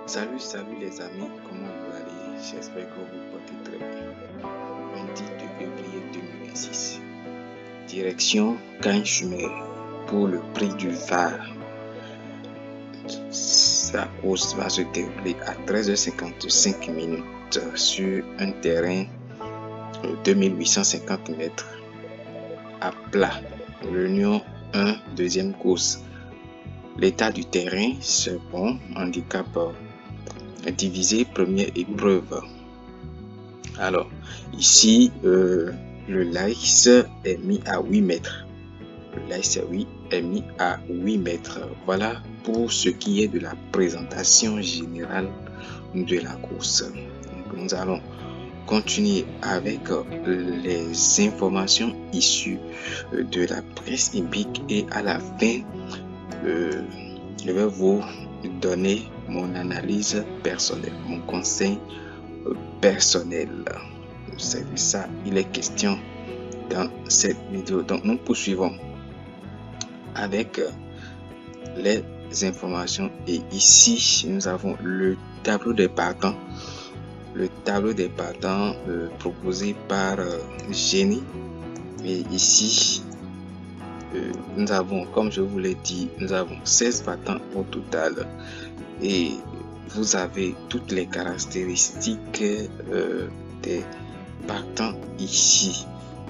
Salut les amis, comment vous allez? J'espère que vous portez très bien. Lundi 2 février 2026. Direction Cannes-Chumel pour le prix du Var. Sa course va se dérouler à 13h55 minutes sur un terrain de 2850 mètres à plat. Réunion 1, deuxième course. L'état du terrain, c'est bon, handicap divisé, première épreuve. Alors, ici, le lice est mis à 8 mètres. Le lice est mis à 8 mètres. Voilà pour ce qui est de la présentation générale de la course. Donc, nous allons continuer avec les informations issues de la presse hippique et à la fin, je vais vous donner mon analyse personnelle, mon conseil personnel. C'est de ça il est question dans cette vidéo. Donc nous poursuivons avec les informations et ici nous avons le tableau des partants. Le tableau des partants proposé par Génie. Et ici nous avons, comme je vous l'ai dit, nous avons 16 partants au total et vous avez toutes les caractéristiques des partants ici,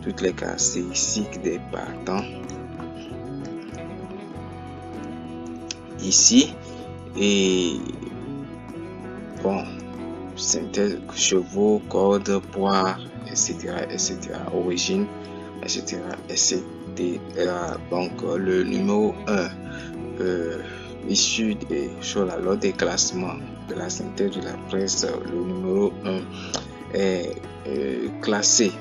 toutes les caractéristiques des partants ici. Et bon, synthèse, chevaux, cordes, poids, etc., origine, etc., etc. Donc le numéro 1 issu sur la loi des classements de la synthèse de la presse, le numéro 1 est classé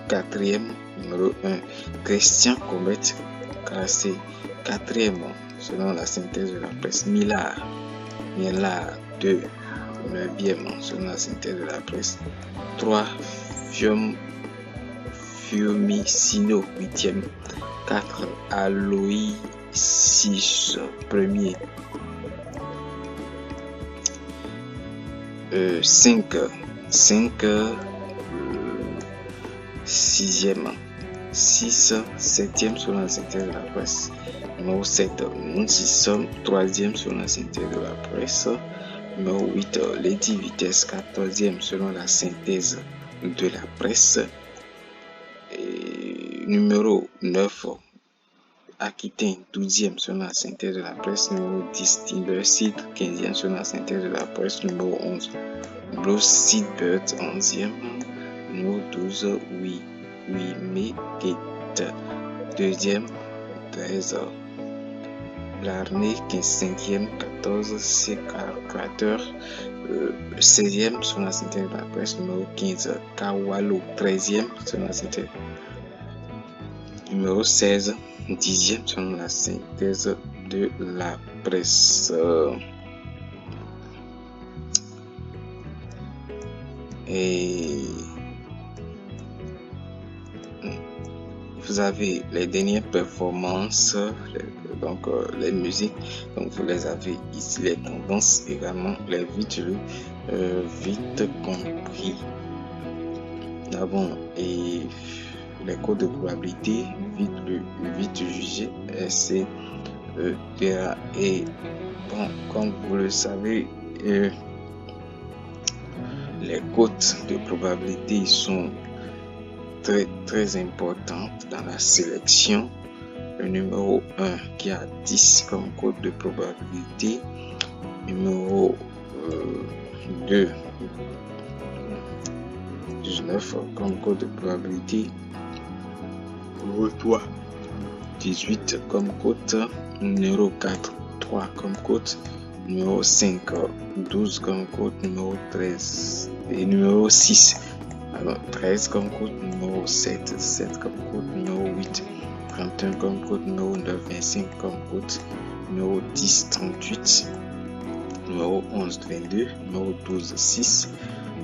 quatrième, numéro 1 Christian Comet, classé quatrième selon la synthèse de la presse. Millard 2, 9e selon la synthèse de la presse. 3 Fiumicino 8e, 4 Aloïs 6 premier, 5 6e, 6 7e selon la synthèse de la presse. Numéro 7 Nuncis 3e selon la synthèse de la presse. Numéro 8 Lady Vitesse 14e selon la synthèse de la presse. Numéro 9 Aquitain 12e selon la synthèse de la presse. Numéro 10 Timberseed 15e selon la synthèse de la presse. Numéro 11 Blue Seedbird 11e. Numéro 12 Wimekete 2e. 13 Larney 5e. 14 Sécrateur 16e selon la synthèse de la presse. Numéro 15 Kawalo 13e selon la synthèse. Numéro 16 10e selon la synthèse de la presse. Et vous avez les dernières performances, donc les musiques, donc vous les avez ici, les tendances également, les vite compris. Nous avons et les codes de probabilité, vite jugé, etc. Et bon, comme vous le savez, les cotes de probabilité sont très importantes dans la sélection. Le numéro 1 qui a 10 comme code de probabilité, numéro 2 19 comme code de probabilité, numéro 3 18 comme code, numéro 4 3 comme code, numéro 5 12 comme code, numéro 13 et numéro 6 alors 13 comme code, numéro 7 7 comme code, numéro 8 31 comme code, numéro 9 25 comme code, numéro 10 38, numéro 11 22, numéro 12 6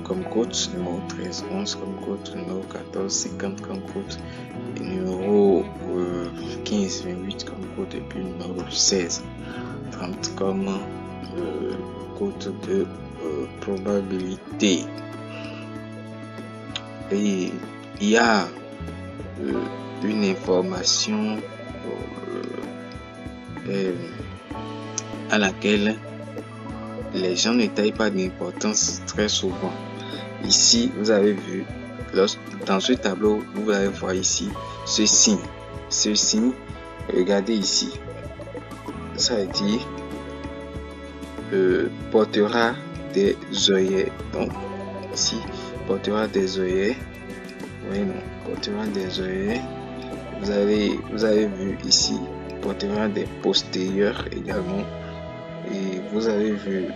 comme code, numéro 13 11 comme code, numéro 14 50 comme code, et numéro 15 28 comme code, et puis numéro 16 30 comme cote de probabilité. Et il y a une information à laquelle les gens ne taillent pas d'importance très souvent. Ici, vous avez vu, dans ce tableau, vous allez voir ici ce signe. Ce signe, regardez ici, ça a dit portera des œillets. Donc, ici, portera des œillets. Oui, non, portera des œillets. Vous avez vu ici, portera des postérieurs également. Et vous avez vu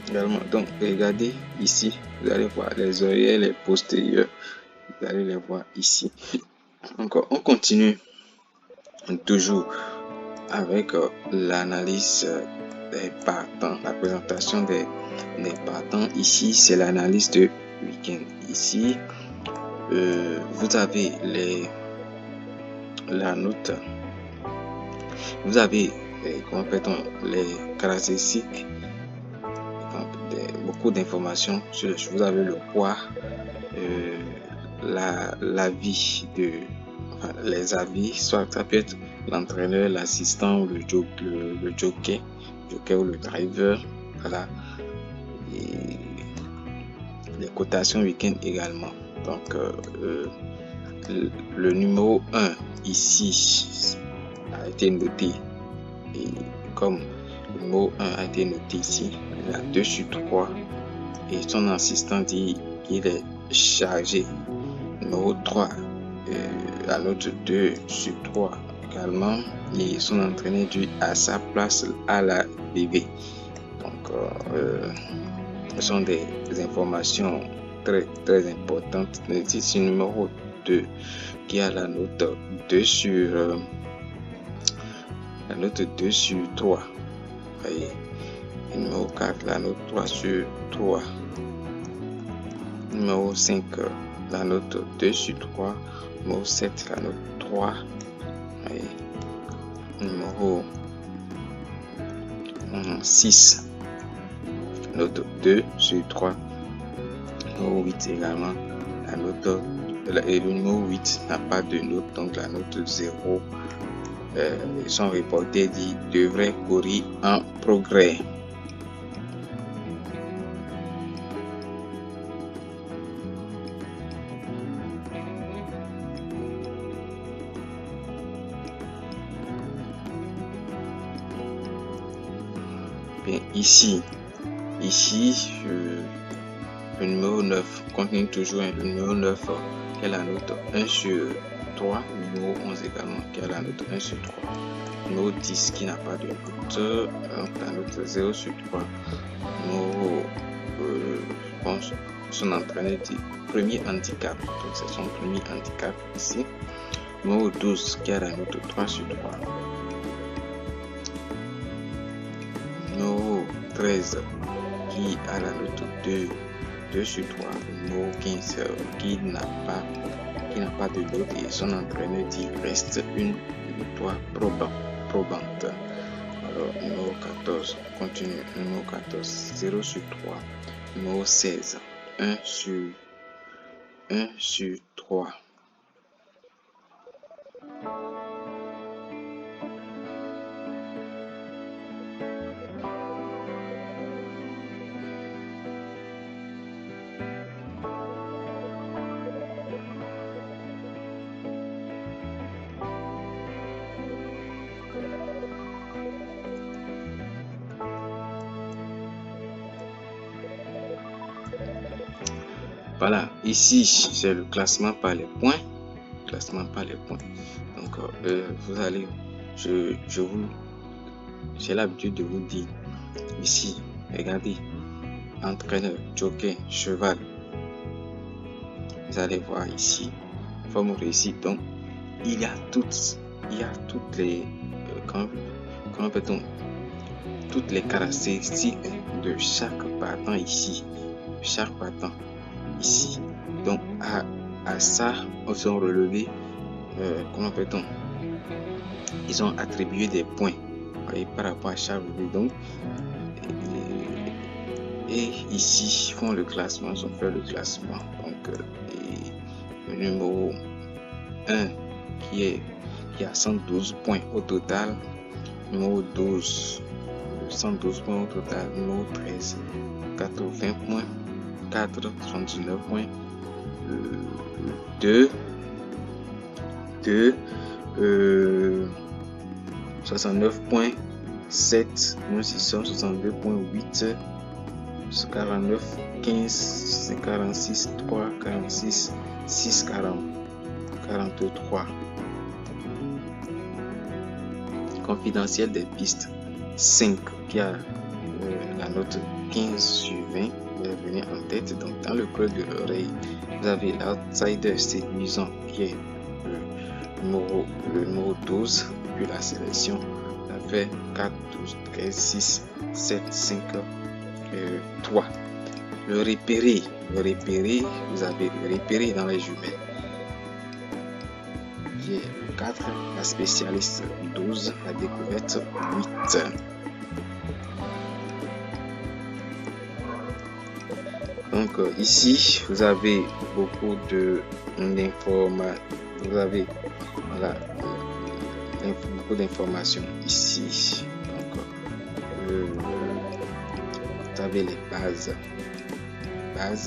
également, donc regardez ici, vous allez voir les œillets, les postérieurs, vous allez les voir ici. Encore, on continue toujours avec l'analyse des partants, la présentation des partants. Ici, c'est l'analyse de week-end. Ici, vous avez la note, vous avez les caractéristiques, beaucoup d'informations sur vous avez le poids, la vie de les avis, soit ça peut être l'entraîneur, l'assistant, le jockey ou le driver, voilà, et les cotations week-end également. Donc le numéro 1 ici a été noté, et comme le numéro 1 a été noté ici, il a 2 sur 3 et son assistant dit qu'il est chargé. Numéro 3, la note 2 sur 3 également, et son entraîneur dit à sa place à la BB. Donc ce sont des informations très importantes. Ici, numéro 2 qui a la note 2 sur 3. Voyez. Numéro 4, la note 3 sur 3. Numéro 5, la note 2 sur 3. Numéro 7, la note 3. Voyez. Numéro 6, note 2 sur 3. Numéro 8 également, la note, et le numéro 8 n'a pas de note, donc la note 0. Son reporter dit devrait courir en progrès. Bien, ici le numéro 9 continue toujours, le numéro 9 qui a la note 1 sur 3, numéro 11 également qui a la note 1 sur 3, numéro 10 qui n'a pas de note, la note 0 sur 3, numéro son entraîneur dit premier handicap, donc c'est son premier handicap ici, numéro 12 qui a la note 3 sur 3, numéro 13 qui a la note 2 sur 3, numéro 15 qui n'a pas de note et son entraîneur dit reste une victoire probante. Alors numéro 14, continue, numéro 14, 0 sur 3, numéro 16, 1 sur 3. Voilà, ici c'est le classement par les points. Donc vous allez, j'ai l'habitude de vous dire ici, regardez, entraîneur, jockey, cheval. Vous allez voir ici, forme réussite. Donc il y a toutes les comment peut-on, toutes les caractéristiques de chaque partant ici, ici. Donc à ça, ils ont relevé, comment peut-on, ils ont attribué des points et par rapport à chaque rubrique. Donc, et ici, ils font le classement, ils ont fait le classement. Donc, le numéro 1 qui a 112 points au total, numéro 12, 112 points au total, numéro 13, 80 points, 4, 39 points, 2, 69 points, 7, nous y sommes 62 points, 8, 49, 15, 46, 3, 46, 6, 40, 43. Confidentiel des pistes, 5 qui a la note 15 sur 20, vous allez venir en tête. Donc dans le creux de l'oreille, vous avez l'outsider séduisant qui est le numéro 12, puis la sélection, ça fait 4, 12, 13, 6, 7, 5, 3. Le repéré, vous avez le repéré dans les jumelles, qui est 4, la spécialiste 12, la découverte 8. Donc ici, vous avez beaucoup d'informations, vous avez beaucoup d'informations ici. Donc, vous avez les bases,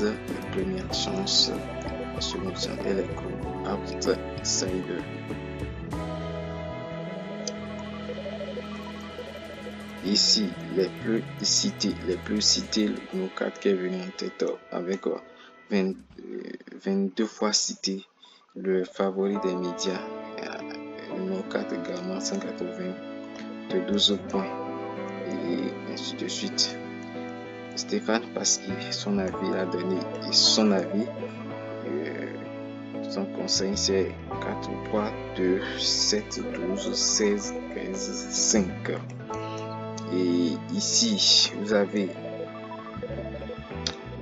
les premières chances, la seconde chance et les outsider. Ici, les plus cités, le numéro 4 qui est venu en tête avec 22 fois cité, le favori des médias, le numéro 4 également, 112 points, et ainsi de suite. Stéphane Pasquier, son avis, il a donné son avis. Son conseil, c'est 4, 3, 2, 7, 12, 16, 15, 5. Et ici, vous avez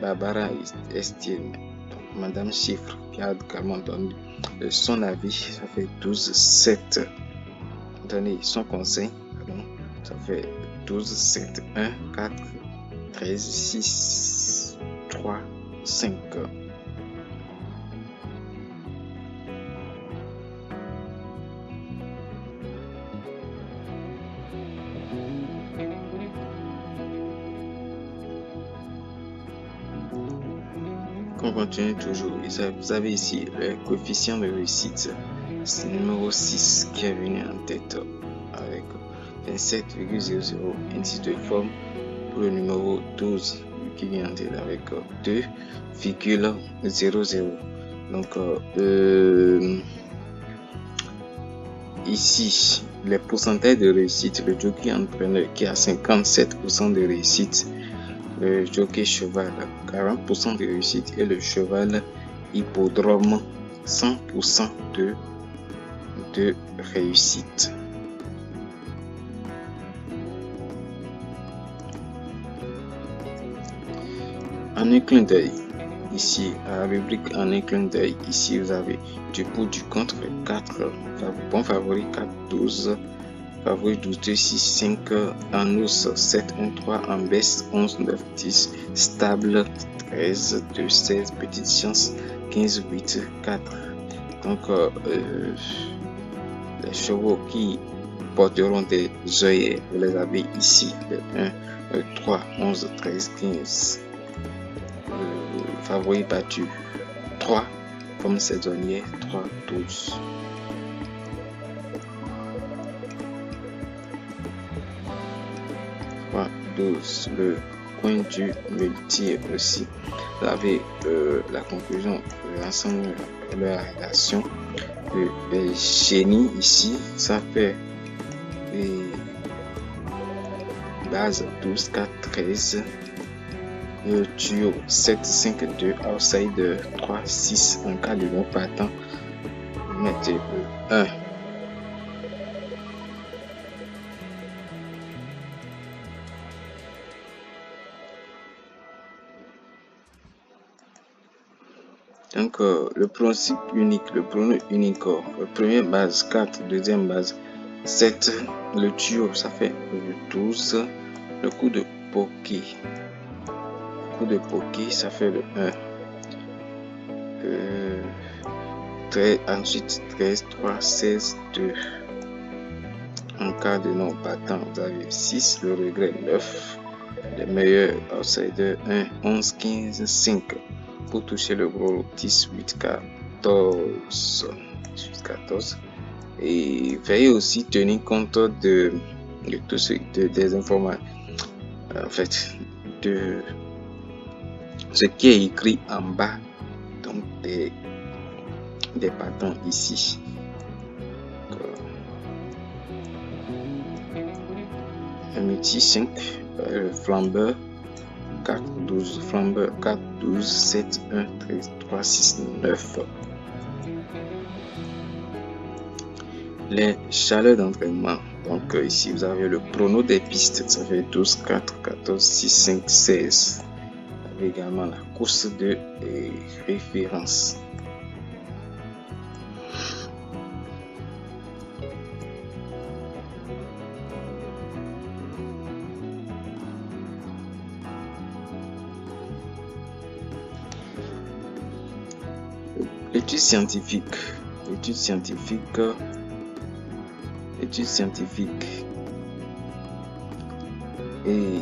Barbara Estienne, Madame Chiffre, qui a également donné son avis. Ça fait 12, 7. Donné son conseil, pardon, ça fait 12, 7, 1, 4, 13, 6, 3, 5. On continue toujours. Vous avez ici le coefficient de réussite. C'est le numéro 6 qui est venu en tête avec 27,00. Indice de forme pour le numéro 12 qui vient en tête avec 2,00. Donc ici, les pourcentages de réussite, le jockey entraîneur qui a 57% de réussite, le jockey cheval 40% de réussite et le cheval hippodrome 100% de réussite. En un clin d'œil, ici à la rubrique en un clin d'œil, ici vous avez du pour du contre 4, bon favori 4, 12, favori 12, 2, 6, 5, en os 7, 1, 3, en baisse 11, 9, 10, stable 13, 2, 16, petite chance 15, 8, 4. Donc les chevaux qui porteront des œillets, vous les avez ici, le 1, le 3, 11, 13, 15. Favori battu 3 comme saisonnier 3, 12. Le coin du multi aussi. Vous avez la conclusion de l'ensemble de la rédaction. Le génie ici, ça fait base 12, 4, 13. Le duo 7, 5, 2, outsider 3, 6. En cas de non partant, vous mettez le 1. Donc le pronostic unique, le prono unique, le premier base 4, deuxième base 7, le tuyau, ça fait le 12. Le coup de poké. Le coup de poké, ça fait le 1. Ensuite, 13, 3, 16, 2. En cas de non battant, vous avez 6. Le regret, 9. Les meilleurs outsiders, 1, 11, 15, 5. Pour toucher le gros, 10, 8, 14. 14. Et veuillez aussi tenir compte de tout ce des informations, en fait, de ce qui est écrit en bas, donc des battants ici. Un multi 5, le flambeur 4, 12, flambeur 4, 12, 7, 1, 13, 3, 6, 9. Les chaleurs d'entraînement. Donc ici vous avez le prono des pistes, ça fait 12, 4, 14, 6, 5, 16. Vous avez également la course de référence. L'étude scientifique. L'étude scientifique. Et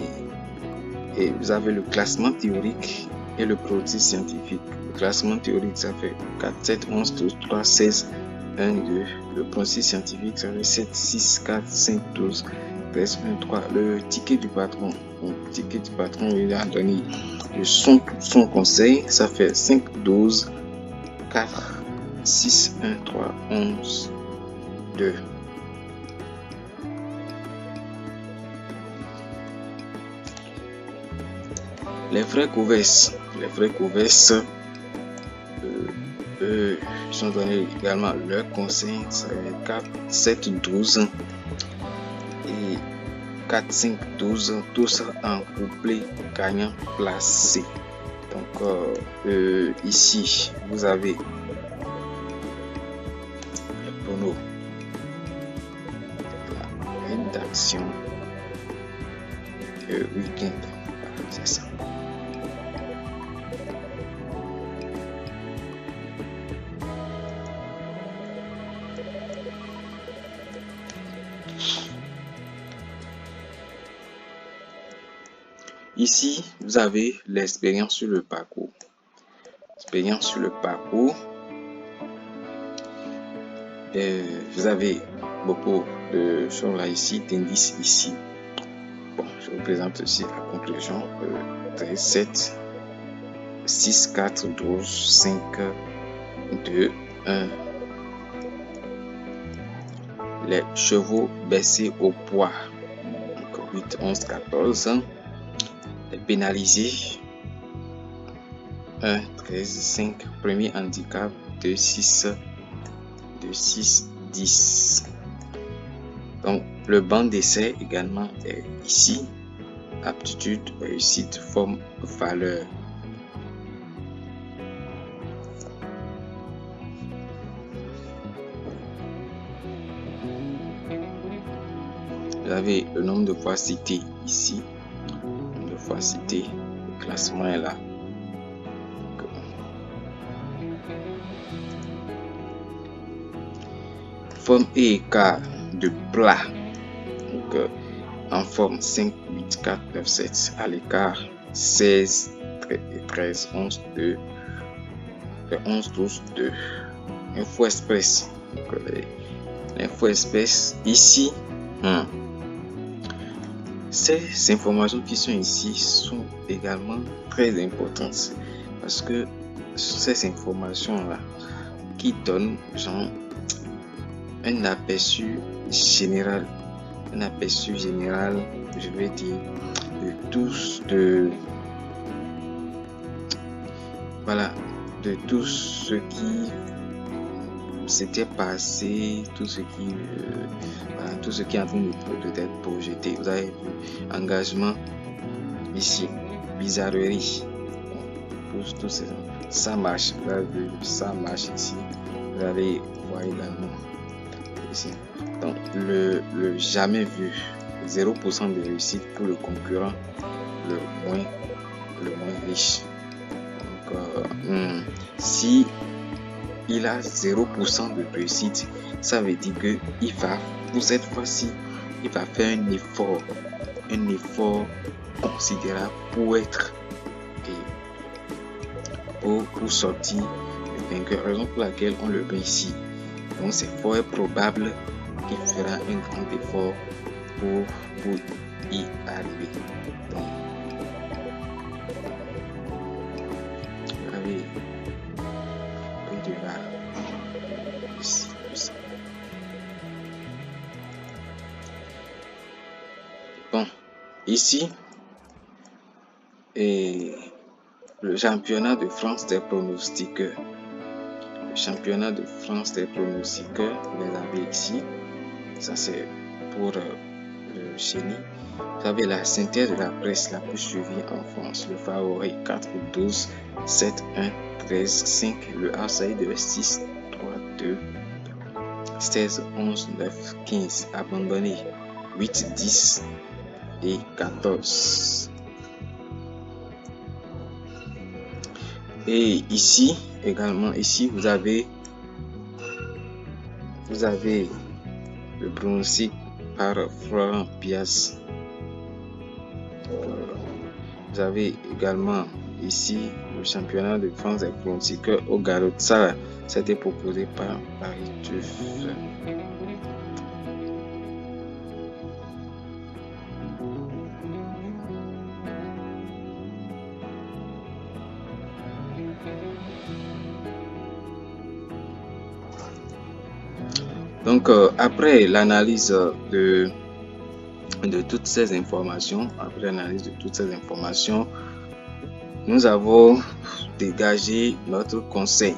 vous avez le classement théorique et le produit scientifique. Le classement théorique, ça fait 4, 7, 11, 12, 3, 16, 1, 2. Le produit scientifique, ça fait 7, 6, 4, 5, 12, 13, 1, 3. Le ticket du patron. Donc, le ticket du patron, il a donné son conseil. Ça fait 5, 12, 4, 6, 1, 3, 11, 2. Les vrais couverts. Ils sont donnés également leur conseil. Ça fait 4, 7, 12 et 4, 5, 12. Tous en couplet gagnant placé. Donc ici, vous avez le prono, la rédaction, le week-end. C'est ça. Ici, vous avez l'expérience sur le parcours. Vous avez beaucoup de choses là ici, d'indices ici. Bon, je vous présente aussi la conclusion. 13, 7, 6, 4, 12, 5, 2, 1. Les chevaux baissés au poids. Donc 8, 11, 14. Les pénalisés. 1, 13, 5. Premier handicap. 2, 6, 10. Donc le banc d'essai également est ici. Aptitude, réussite, forme, valeur. Vous avez le nombre de fois cité ici. Le nombre de fois cité. Le classement est là. Forme et écart de plat. Donc, en forme 5, 8, 4, 9, 7. À l'écart 16, 13, 11, 2. 11, 12, 2. Info express. Donc, l'info express ici. Ces informations qui sont ici sont également très importantes parce que ces informations-là qui donnent genre un aperçu général, je vais dire, de tout ce qui s'était passé, tout ce qui est en train d'être projeté. Vous avez vu engagement ici, bizarrerie, tout ça marche. Vous avez vu, ça marche ici. Vous allez voir également ici. Donc, le jamais vu, 0% de réussite pour le concurrent le moins riche. Donc, si il a 0% de réussite, ça veut dire que il va, pour cette fois-ci, il va faire un effort considérable pour être pour sortir le vainqueur, raison pour laquelle on le met ici. Donc c'est fort probable qu'il fera un grand effort pour y arriver. Donc, vous avez de là ici. Bon, ici et le championnat de France des pronostiqueurs. Le championnat de France des pronostiqueurs, vous les avez ici. Ça c'est pour le génie. Vous avez la synthèse de la presse la plus suivie en France. Le favori 4, 12, 7, 1, 13, 5. Le outsider 6, 3, 2, 16, 11, 9, 15. Abandonné 8, 10 et 14. Et ici également, ici vous avez le pronostic par Florent Pias. Vous avez également ici le championnat de France des pronostiqueurs au galop. Ça été proposé par Paris Tuf. Donc, après l'analyse de toutes ces informations, nous avons dégagé notre conseil.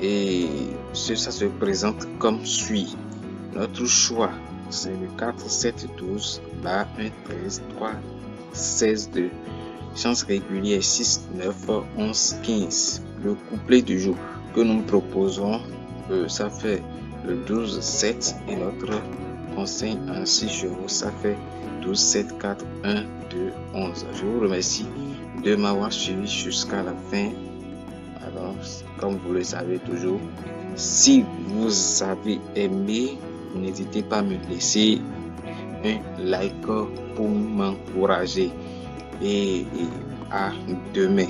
Et ça se présente comme suit. Notre choix, c'est le 4, 7, 12, bas 1, 13, 3, 16, 2. Chance régulière 6, 9, 11, 15. Le couplet du jour que nous proposons, ça fait le 12, 7 et notre conseil en 6 chevaux, ça fait 12, 7, 4, 1, 2, 11. Je vous remercie de m'avoir suivi jusqu'à la fin. Alors, comme vous le savez toujours, si vous avez aimé, n'hésitez pas à me laisser un like pour m'encourager. Et à demain.